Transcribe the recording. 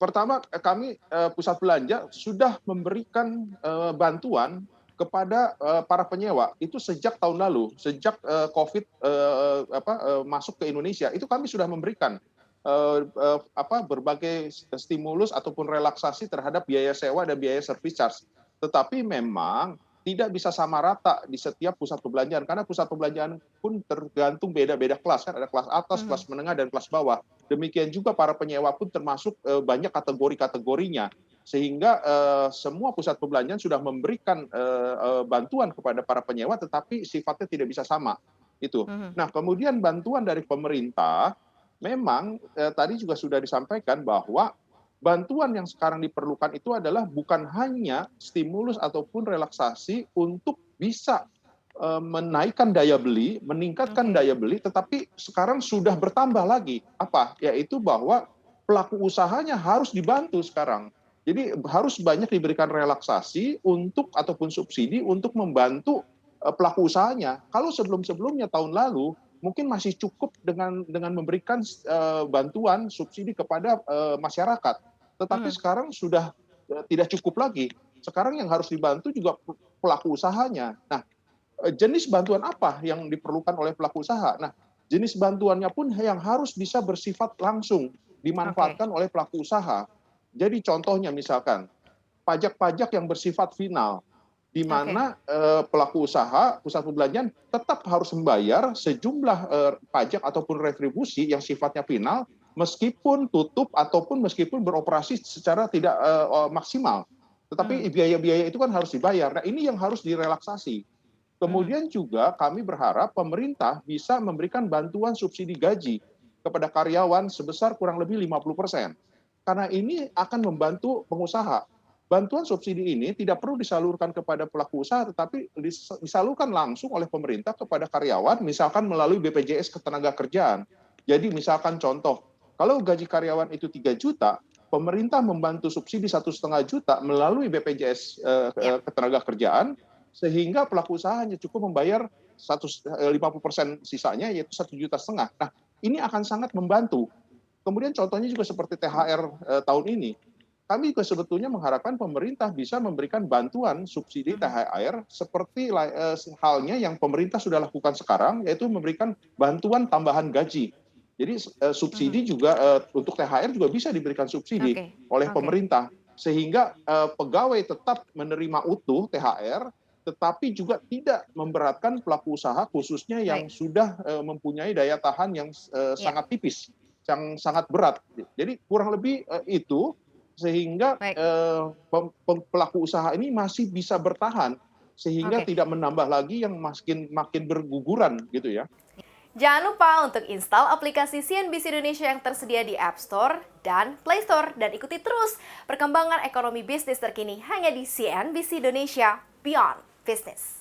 Pertama, kami pusat belanja sudah memberikan bantuan kepada para penyewa itu sejak tahun lalu, sejak COVID masuk ke Indonesia, itu kami sudah memberikan berbagai stimulus ataupun relaksasi terhadap biaya sewa dan biaya service charge. Tetapi memang tidak bisa sama rata di setiap pusat perbelanjaan karena pusat perbelanjaan pun tergantung beda-beda kelas, kan ada kelas atas, kelas Mhm. menengah, dan kelas bawah. Demikian juga para penyewa pun termasuk banyak kategori-kategorinya. Sehingga semua pusat perbelanjaan sudah memberikan bantuan kepada para penyewa tetapi sifatnya tidak bisa sama. Itu. Mhm. Nah, kemudian bantuan dari pemerintah memang tadi juga sudah disampaikan bahwa bantuan yang sekarang diperlukan itu adalah bukan hanya stimulus ataupun relaksasi untuk bisa menaikkan daya beli, meningkatkan Oke. daya beli, tetapi sekarang sudah bertambah lagi. Apa? Yaitu bahwa pelaku usahanya harus dibantu sekarang. Jadi harus banyak diberikan relaksasi untuk ataupun subsidi untuk membantu pelaku usahanya. Kalau sebelum-sebelumnya tahun lalu mungkin masih cukup dengan memberikan bantuan subsidi kepada masyarakat. Tetapi Mhm. sekarang sudah tidak cukup lagi. Sekarang yang harus dibantu juga pelaku usahanya. Nah, jenis bantuan apa yang diperlukan oleh pelaku usaha? Nah, jenis bantuannya pun yang harus bisa bersifat langsung Oke. dimanfaatkan oleh pelaku usaha. Jadi contohnya misalkan pajak-pajak yang bersifat final, di Oke. mana pelaku usaha pusat perbelanjaan tetap harus membayar sejumlah pajak ataupun retribusi yang sifatnya final, meskipun tutup ataupun meskipun beroperasi secara tidak maksimal. Tetapi Mhm. biaya-biaya itu kan harus dibayar. Nah, ini yang harus direlaksasi. Mhm. Kemudian juga kami berharap pemerintah bisa memberikan bantuan subsidi gaji kepada karyawan sebesar kurang lebih 50%. Karena ini akan membantu pengusaha. Bantuan subsidi ini tidak perlu disalurkan kepada pelaku usaha, tetapi disalurkan langsung oleh pemerintah kepada karyawan, misalkan melalui BPJS Ketenagakerjaan. Jadi misalkan contoh, kalau gaji karyawan itu 3 juta, pemerintah membantu subsidi 1,5 juta melalui BPJS Ya. Ketenagakerjaan, sehingga pelaku usaha hanya cukup membayar 50% sisanya, yaitu 1,5 juta. Nah, ini akan sangat membantu. Kemudian contohnya juga seperti THR tahun ini. Kami juga sebetulnya mengharapkan pemerintah bisa memberikan bantuan subsidi Mhm. THR seperti halnya yang pemerintah sudah lakukan sekarang, yaitu memberikan bantuan tambahan gaji. Jadi Mhm. subsidi juga untuk THR juga bisa diberikan subsidi Oke. oleh Oke. pemerintah, sehingga pegawai tetap menerima utuh THR, tetapi juga tidak memberatkan pelaku usaha khususnya Baik. yang sudah mempunyai daya tahan yang Ya. sangat tipis, yang sangat berat. Jadi kurang lebih itu, sehingga Baik. pelaku usaha ini masih bisa bertahan, sehingga Oke. tidak menambah lagi yang makin makin berguguran gitu ya. Jangan lupa untuk install aplikasi CNBC Indonesia yang tersedia di App Store dan Play Store dan ikuti terus perkembangan ekonomi bisnis terkini hanya di CNBC Indonesia Beyond Business.